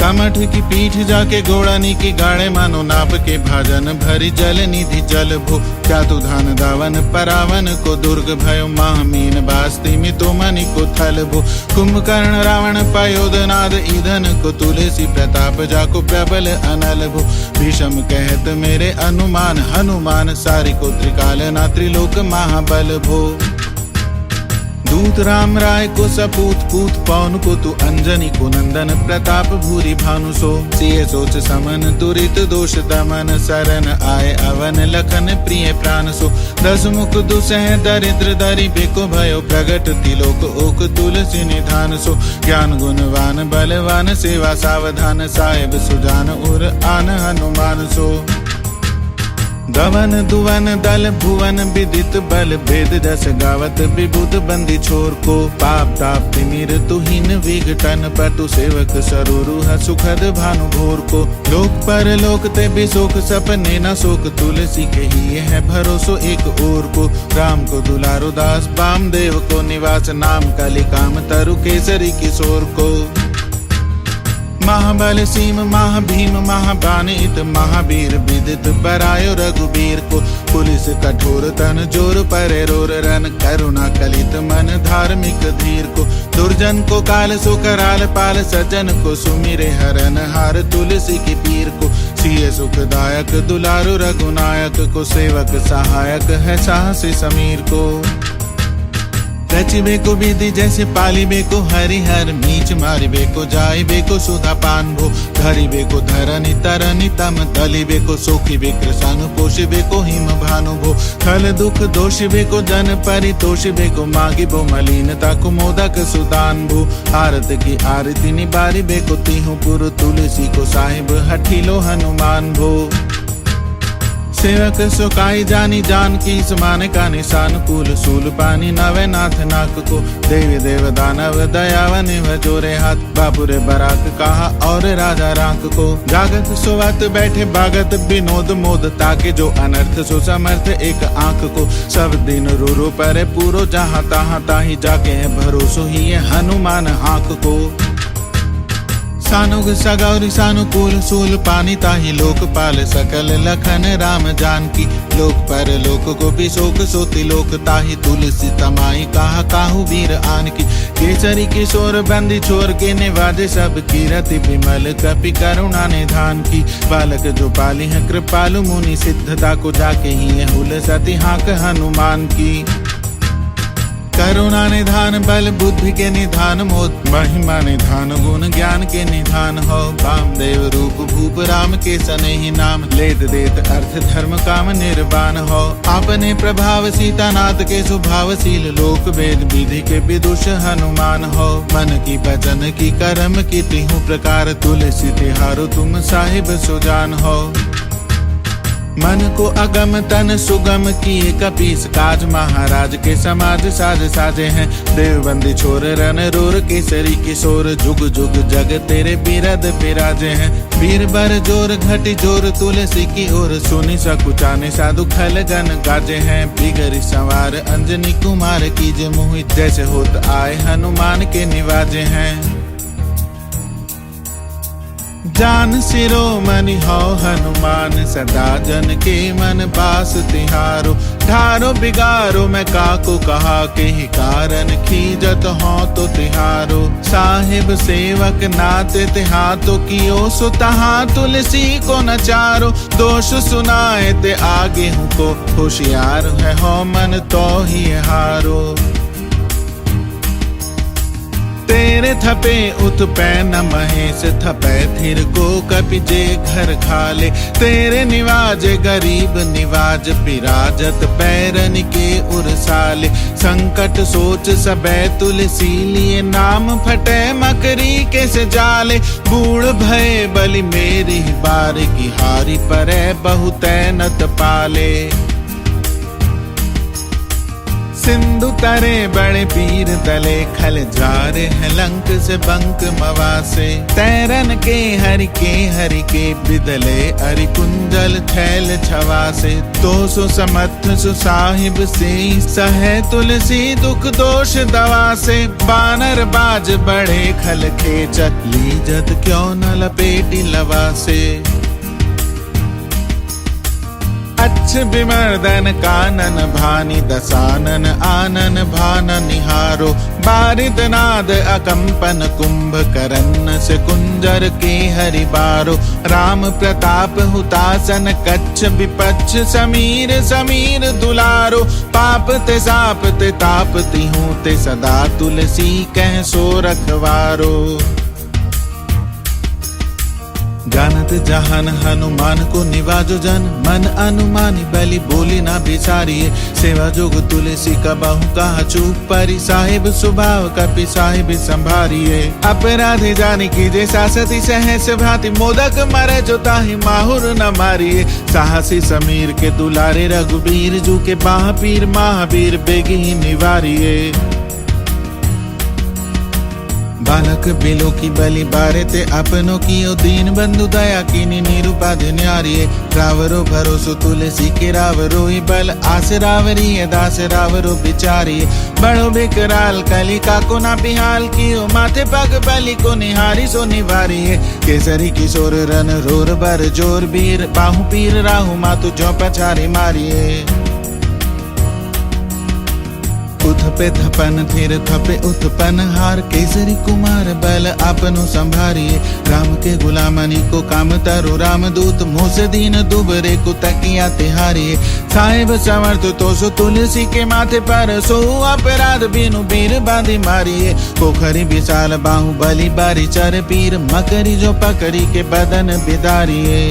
कमठ की पीठ जाके घोड़ानी की गाड़े मानो नाप के भाजन भरी जल निधि जल भो। क्या तू धान दावन परावन को दुर्ग भयो महामीन बास्ती में तो मनि को थल भो। कुंभकर्ण रावण पयोधनाद ईधन को तुलसी प्रताप जाको प्रबल अनल भो। भीषम कहत मेरे अनुमान हनुमान सारी को त्रिकाल ना त्रिलोक महाबल भो। दूत राम राय को सपूत पूत पवन को तू अंजनी को नंदन प्रताप भूरी भानु सो। सिय सोच समन तुरित दोष दमन शरण आए अवन लखन प्रिय प्राण सो। दस मुख दुसह दरिद्र दरि बेको भयो प्रगट तिलोक ओक तुलसी निधान सो। ज्ञान गुणवान बलवान सेवा सावधान साहेब सुजान उर आन हनुमान सो। गवन दुवन दल भुवन विदित बल भेद जस गावत विबुध बंदी छोर को। पाप ताप तिमिर तुहीन विघटन पटु सेवक सरुरु सुखद भानु भोर को। लोक पर लोक ते बिसोक सपने न शोक तुलसी के ही है भरोसो एक ओर को। राम को दुलारो दास बाम देव को निवास नाम कलि काम तरु केसरी किशोर को। महाबल सीम महाभीम महाबानित महावीर विदित बरायो रघुबीर को। पुलिस कठोर तन जोर परे रोर रन करुणा कलित मन धार्मिक धीर को। दुर्जन को काल सो कराल पाल सज्जन को सुमिरे हरन हार तुलसी की पीर को। सिय सुखदायक दुलारु रघुनायक को सेवक सहायक है साहसी समीर को। रचिबे को विधि जैसे पालिबे को हरिहर मीच मारिबे को जाइबे को सुधा पान भो। धरिबे को धरनी तरनी तम दलिबे को सोखिबे कृषानु पोषिबे को हिम भानु भो। खल दुख दोषिबे को जन परितोषिबे को मागिबो मलिनता को मोदक सुदान भो। आरत की आरती निबारिबे को तिहु पुर तुलसी को साहिब हठिलो हनुमान भो। सेवक सुकाई जानी जान की समान का निशान कूल सूल पानी नवे नाथ नाक को। देवी देव दानव दयावन जोरे हाथ बापुरे बराक कहा और राजा रांक को। जागत सुवत बैठे बागत विनोद मोद ताके जो अनर्थ सो समर्थ एक आंख को। सब दिन रूरो परे पूरो जहाँ तहाँ ताही जाके है भरोसो ही है हनुमान आंख को। सानुग सगौरी सानुकूल सूल पानी ताही लोकपाल सकल लखन राम जानकी। लोक पर लोक को भी शोक सोति लोक ताही तुलसी तमाई कहा काहू वीर आन की। केसरी किशोर बंदी छोर के निवाजे सब कीरति विमल कपि करुणा निधान की। बालक जो पाली है कृपालु मुनि सिद्धता को जाके ही है हुल सती हाक हनुमान की। करुणा निधान बल बुद्धि के निधान मोद महिमा निधान गुण ज्ञान के निधान हो। वामदेव रूप भूप राम के सने ही नाम लेत देत अर्थ धर्म काम निर्वाण हो। आपने प्रभाव सीतानाथ के स्वभावशील लोक वेद विधि के विदुष हनुमान हो। मन की भजन की कर्म की तिहु प्रकार तुलसी तिहारो तुम साहिब सुजान हो। मन को अगम तन सुगम किए कपीस काज महाराज के समाज साज साजे हैं। देवबंदी छोर रन रोर केसरी किशोर जुग जुग जग तेरे बिरद बिराजे हैं। वीर बर जोर घटी जोर तुलसी की ओर सुनी सकुचाने साधु खल गन गाजे हैं। बिगरी सवार अंजनी कुमार कीजे मोहित जैसे होत आए हनुमान के निवाजे हैं। जान शिरोमणि हो हनुमान सदा जन के मन बास तिहारो। ठारो बिगारो मैं काको कहा के ही कारण खीजत हो तो तिहारो। साहिब सेवक नाते तिहातो कियो सो तहा तुलसी को नचारो। दोष सुनाए ते आगे हूँ को होशियार है हो मन तो ही हारो। तेरे थपे उत्पै न महेश थपै थिर को कपि जे घर खाले। तेरे निवाजे गरीब निवाज पिराजत पैरन के उरसाले। संकट सोच सबे तुलसी लिए नाम फटे मकरी के से जाले। बूढ़ भय बलि मेरी बार की हारी परे बहुतै नत पाले। सिंधु तरे बड़े पीर तले खल जारे हैं लंक से बंक मवासे तैरन के हरि के बिदले अरि कुंजल थैल छवासे तो सो समर्थ सु साहिब से सहे तुलसी दुख दोष दवा से बानर बाज बड़े खल खेचत लीजत क्यों न लपेटी लवा से अच्छ विमर्दन कानन भानि दसानन आनन भान निहारो बारिद नाद अकंपन कुंभ करन्न से कुंजर के हरि बारो राम प्रताप हुतासन कच्छ विपच्छ समीर समीर दुलारो पाप ते साप ते तापति हूँ ते सदा तुलसी कह सो रखवारो जानत जहान हनुमान को निवाजो जन मन अनुमानी बलि बोली ना बिसारिये सेवा जोग तुलसी का बाहु कहा चूप परी साहिब स्वभाव कपि साहिब संभारिये अपराधी जानी कीजे सासती सहस भांति मोदक मरे जो ताहि माहुर न मारिये साहसी समीर के दुलारे रघुबीर जू के बाह पीर महावीर बेगी निवारिये बालक बिलो की बलि बारे ते अपनों की ओ दीन बंधु दया की निरूपाध न्यारिये रावरो भरोसो तुलसी के रावरो ही बल आस रावरी दास रावरो बिचारिये बड़ो बेकराल कलिका को ना बिहाल की ओ माथे पग बलि को निहारी सो निवारिये केसरी किशोर रन रोर बर जोर बीर बाहु पीर राहु मातु जो पछारी मारिये उथ पे थपन थिर थपे उत्पन हार केसरी कुमार बल आपनु संभारिये राम के गुलामनी को काम तरो राम दूत मोसे दीन दुबरे को तकिया तिहारिये साहिब समर्थ तो सो तुलसी के माथे पर सो अपराध बिनु बीर बांधी मारिये पोखरी विशाल बाहु बलि बारी चर पीर मकरी जो पकड़ी के बदन बिदारिये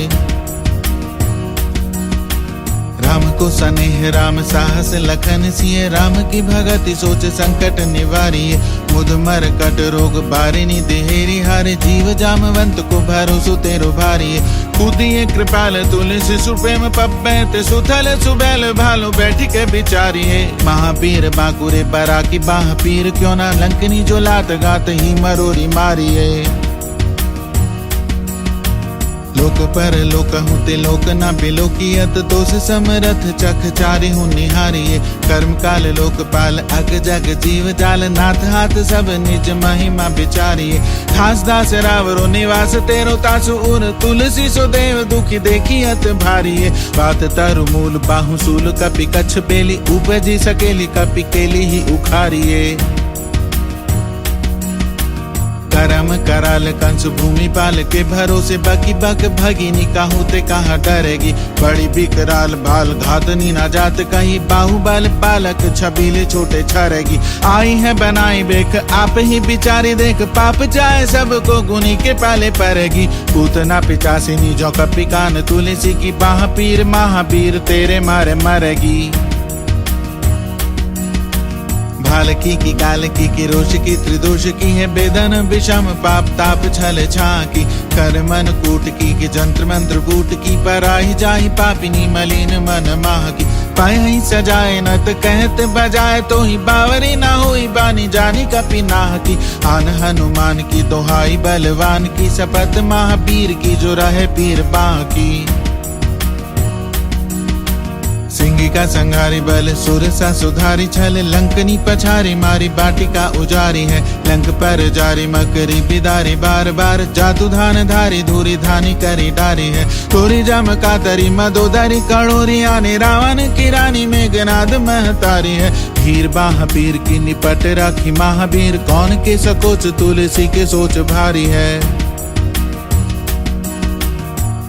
राम को स्नेह राम साहस लखन सिए राम की भगति सोच संकट निवारिये मुद मर कट रोग बारिनी देहरी हारे जीव जामवंत को भरोसो तेरो भारिये कुदिये कृपाल तुलसी सुप्रेम पब्बे सुथल सुबैल भालो बैठी के बिचारिये महापीर बाकुरे बरा की बाह पीर क्यों ना लंकनी जो लात गात ही मरोरी मारिये लोक पर लोक हुते लोक ना बिलो कियत दोष समरथ चख चारि हूँ निहारिये कर्म काल लोकपाल अग जग जीव जाल नाथ हाथ सब निज महिमा बिचारिये खास दास रावरो निवास तेरो तासु उर तुलसी सो देव दुखी देखियत भारिये बात तरु मूल बाहु सूल कपि कच्छ बेली उपजी सकेली कपि केली ही उखारिये करम कराल कंस भूमि पाल के भरोसे बकी बक भगिनी काहू ते कहाँ डरेगी बड़ी बिकराल बाल घातनी ना जात कहीं बाहुबल बालक छबीले छोटे छरेगी आई है बनाई बेख आप ही बिचारी देख पाप जाए सबको गुनी के पाले पड़ेगी पूतना पिचासिनी जो कपि कान तुलसी की बाह पीर महावीर तेरे मारे मरेगी भालकी की कालकी की रोष की त्रिदोष की है बेदन विषम पाप ताप छल छाकी कर मन कूट की जंत्र मंत्र कूट की पराही जाहि पापिनी मलिन मन माह की पाए ही सजाए नत कहत बजाए तो ही बावरी ना हुई बानी जानी कपि नाह की आन हनुमान की दोहाई बलवान की शपथ महावीर की जो रहे पीर बाह की सिंगी का संघारी बल सुर सा सुधारी छल लंकनी पछारी मारी बाटिका उजारी है लंक पर जारी मकरी बिदारी बार बार जातु धान धारी धूरी धानी करी डारी है थोरी जम कातरी मदोदरी कड़ोरी आने रावण की रानी मेघनाद महतारी है भीर बाह पीर की निपट राखी महावीर कौन के सकोच तुलसी के सोच भारी है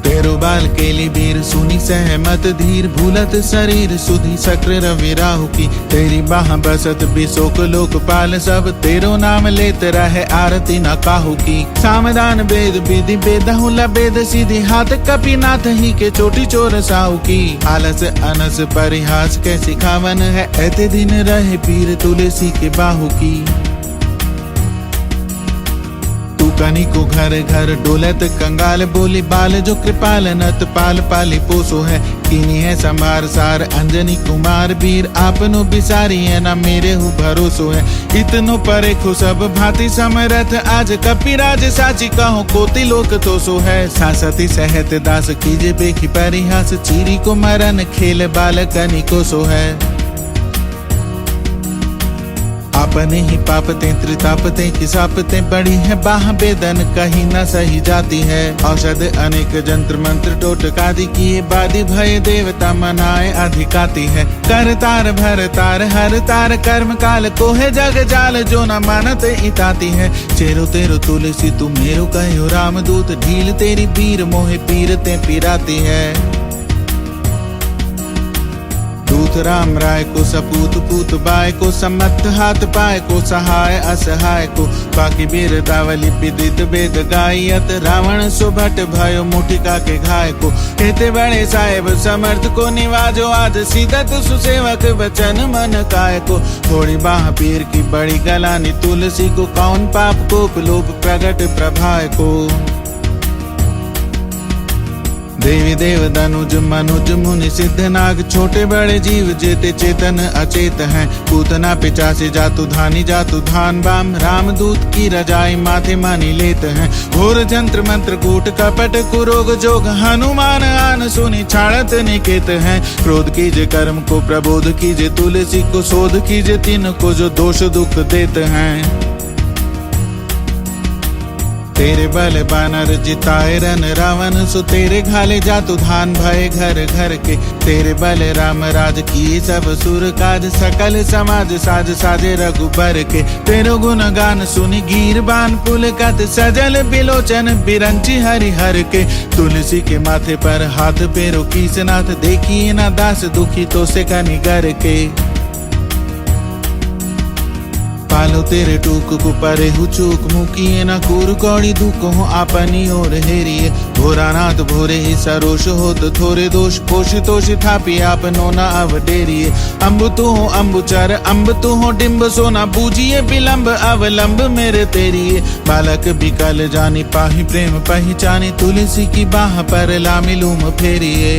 तेरो बाल केली बीर सुनी सहमत धीर भूलत शरीर सुधी सक्र रवि राहु की तेरी बाह बसत बिशोक लोकपाल सब तेरो नाम लेत रहे आरती न काहू की सामदान वेद विधि बेदहुला बेद सीधी हाथ कपि नाथ ही के चोटी चोर साहू की आलस अनस परिहास के सिखावन है ऐते दिन रहे पीर तुलसी के बाहु की कनी को घर घर डोलत कंगाल बोली बाल जो कृपाल नत पाल पाली पोसो है कीनी है संभार सार अंजनी कुमार वीर आपनो बिसारी है ना मेरे हु भरोसो है इतनो परे खो सब भांति समरथ आज कपिराज साची कहो कोटि लोक तो सो है सासती सहत दास कीजे बेखी परिहास चीरी को मरन खेल बालकनी को सो है अपने ही पापते त्रितापते किसापते बड़ी है बाह बेदन कहीं न सही जाती है औषध अनेक जंत्र मंत्र टोटकादि किए बादी भय देवता मनाए अधिकाती है कर तार भर तार हर तार कर्म काल को है जग जाल जो न मानत इताती है चेरो तेरो तुलसी तू मेरो कहो राम दूत ढील तेरी पीर मोहे पीर ते पिराती है दूत राम राय को सपूत पूत बाय को सम्मत हाथ पाए को सहाय असहाय को बाकी बीर दावली विदित वेद गायत रावण सुभट भयो मुठिका के घाय को कहते बड़े साहेब समर्थ को निवाजो आज सीधत सुसेवक वचन मन काय को थोड़ी बाह पीर की बड़ी गलानी तुलसी को कौन पाप कोप लोभ प्रगट प्रभाय को देवी देव धनुज मनुज मुनि सिद्ध नाग छोटे बड़े जीव जेते चेतन अचेत हैं पूतना पिचासी जातु धानी जातु धान बाम रामदूत की रजाई माथे मानी लेत हैं घोर जंत्र मंत्र कूट कपट कुरोग जोग हनुमान आन सुनी छाड़त निकेत हैं क्रोध कीजे कर्म को प्रबोध कीजे तुलसी को शोध कीजे तीन को जो दोष दुख देते हैं तेरे बल बानर जिताए रन रावण सो तेरे घाले जातु धान भय घर घर के तेरे बल राम राज किए सब सुर काज सकल समाज साज साजे रघुबर के तेरो गुण गान सुनि गीर बान पुलकत सजल बिलोचन बिरंची हरि हर के तुलसी के माथे पर हाथ पेरो कीसनाथ देखिए ना दास दुखी तो से कनि गर के पालो तेरे टूक को परे हु चूक मुकिए न कूर कौड़ी दुख हो आपनी ओर हेरिए भोरानाथ भोरे ही सरोष हो तो थोरे दोष कोश तोष थापी आप नोना अवडेरिए अम्ब तू हो अम्बुचर अम्ब तू हो डिम्ब सोना बूझिए विलंब अवलंब मेरे तेरिए बालक बिकल जानी पाही प्रेम पहचानी तुलसी की बाह पर लामी लूम फेरिए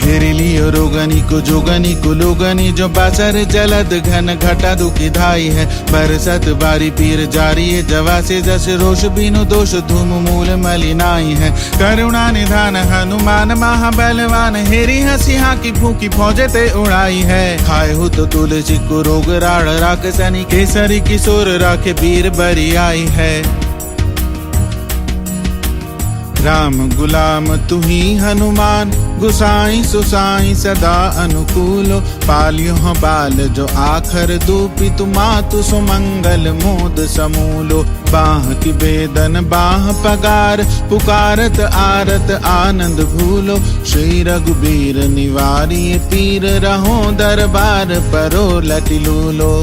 घेरी लियो रोगनी को जोगनी को लोगनी जो बासर जलद घन घटा दुखी धाई है बरसत बारी पीर जारी है जवा से जस रोष बिनु दोष धूम मूल मलिनाई है करुणा निधान हनुमान महाबलवान हेरी हंसी की फूकी फौजे ते उड़ाई है खाए हो तो तुलसी को रोग राड़ राख सनी केसरी किशोर राखे वीर बरी आई है राम गुलाम तू ही हनुमान गुसाई सुसाई सदा अनुकूलो पालियो बाल जो आखर दूपी तु मातु सुमंगल मोद समूलो बाह की बेदन बाह पगार पुकारत आरत आनंद भूलो श्री रघुबीर निवारी पीर रहो दरबार परो लटिलूलो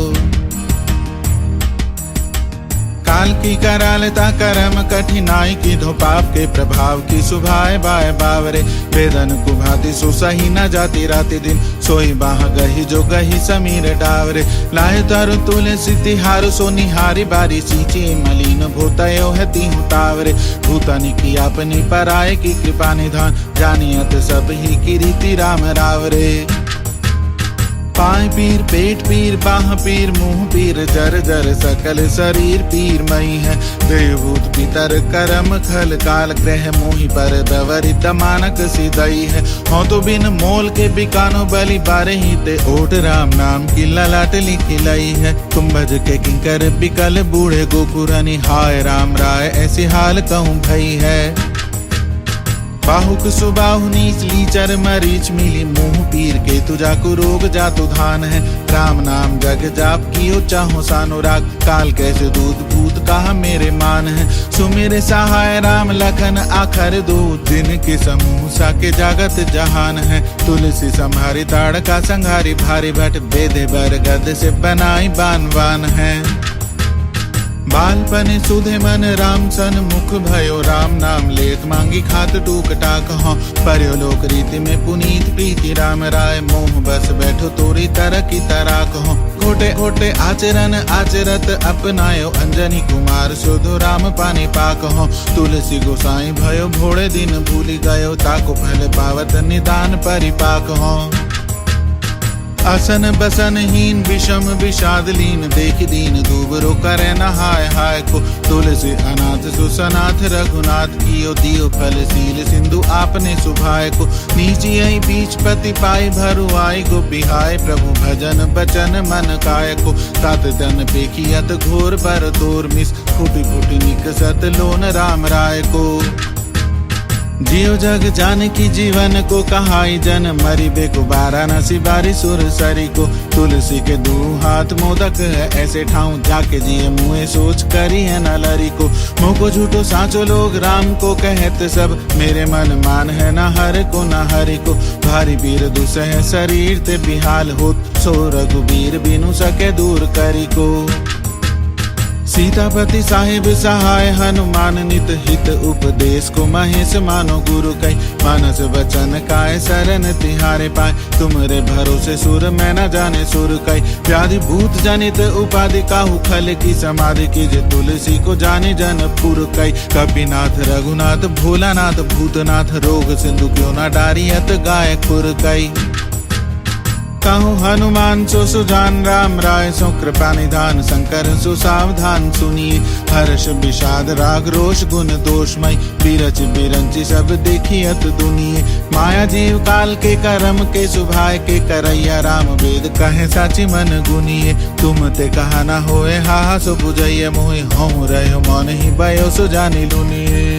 काल की करालता करम कठिनाई की धो पाप के प्रभाव की सुभाए बाय बावरे वेदन को भांति सो सही न जाती राति दिन सोई बाह गही जो गही समीर डावरे लाए तरु तुलसी तिहार सो निहारी बारी सींची मलिन भूतयो है तीहु तावरे भूतनि की अपनी पराय की कृपा निधान जानियत सब ही की रीति राम रावरे पाय पीर पेट पीर बाह पीर मुंह पीर जर जर सकल शरीर पीर मई है देवभूत पितर करम खल काल ग्रह मोहि पर दवरित मानक सिदई है हो तो बिन मोल के बिकानो बलि बारे ही ते ओट राम नाम की ललाट लिखी लई है तुम भज के किंकर बिकल बूढ़े गोकुरनि हाय राम राय ऐसी हाल कहूँ भई है बाहुक सुबाहु नीच लीचर मरीच मिली मुंह पीर के तुझा को रोग जातु धान है राम नाम जग जाप कियो चाहो सानुराग काल कैसे दूध भूत कहा मेरे मान है सुमेरे सहाय राम लखन आखर दो दिन के समूह सा के जागत जहान है तुलसी संहारी ताड़का संहारी भारी भट बेदे बरगद से बनाई बानवान है बालपन सुधे मन राम सन मुख भयो राम नाम लेत मांगी खात टूक टाक हों पर्यो लोक रीति में पुनीत प्रीति राम राय मोह बस बैठो तोरी तरह की तराक हों खोटे खोटे आचरण आचरत अपनायो अंजनी कुमार शोधो राम पानी पाक हों तुलसी गोसाई भयो भोड़े दिन भूली गयो ताको पहले पावत निदान परिपाक हों असन बसन हीन विषम विषाद लीन देख दीन दूबरो करे न हाय हाय को तुलसी अनाथ सुसनाथ रघुनाथ कियो दियो फल सील सिंधु आपने सुभाय को नीची बीच पति पाई भरु आई गो बिहाय प्रभु भजन बचन मन काय को तात तन पेखियत घोर बर तोर मिस फुटी फुटी निकसत लोन राम राय को जियो जग जान की जीवन को कहाई जन मरी बेको वाराणसी बारी सुर सरी को तुलसी के दो हाथ मोदक है ऐसे ठाऊं जाके जिए मुँह सोच करी है न लरी को मुँह को झूठो साचो लोग राम को कहते सब मेरे मन मान है न हर को न हरि को भारी पीर दुसह शरीर ते बिहाल होत सो रघुबीर बिनु सके दूर करी को सीतापति साहिब सहाय हनुमान नित हित उपदेश को महेश मानो गुरु कई मानस वचन काय शरण तिहारे पाए तुमरे भरोसे सुर मैं न जाने सुर कई व्याधि भूत जनित उपाधि काहू खल की समाधि कीजे तुलसी को जाने जन पुर कई कपिनाथ रघुनाथ भोलानाथ भूतनाथ रोग सिंधु क्यों न डारियत गाय खुर कई कहूँ हनुमान सो सुजान राम राय सो कृपा निधान शंकर सो सावधान सुनिए हर्ष विषाद राग रोष गुण दोषमय बिरच बिरंची सब देखियत दुनिये माया जीव काल के करम के सुभाय के करैया राम वेद कहे साची मन गुनिए तुम ते कहा न होए हा सो बुझैया मोहि हूँ रहो मौन ही भयो सो जानी लुनिए।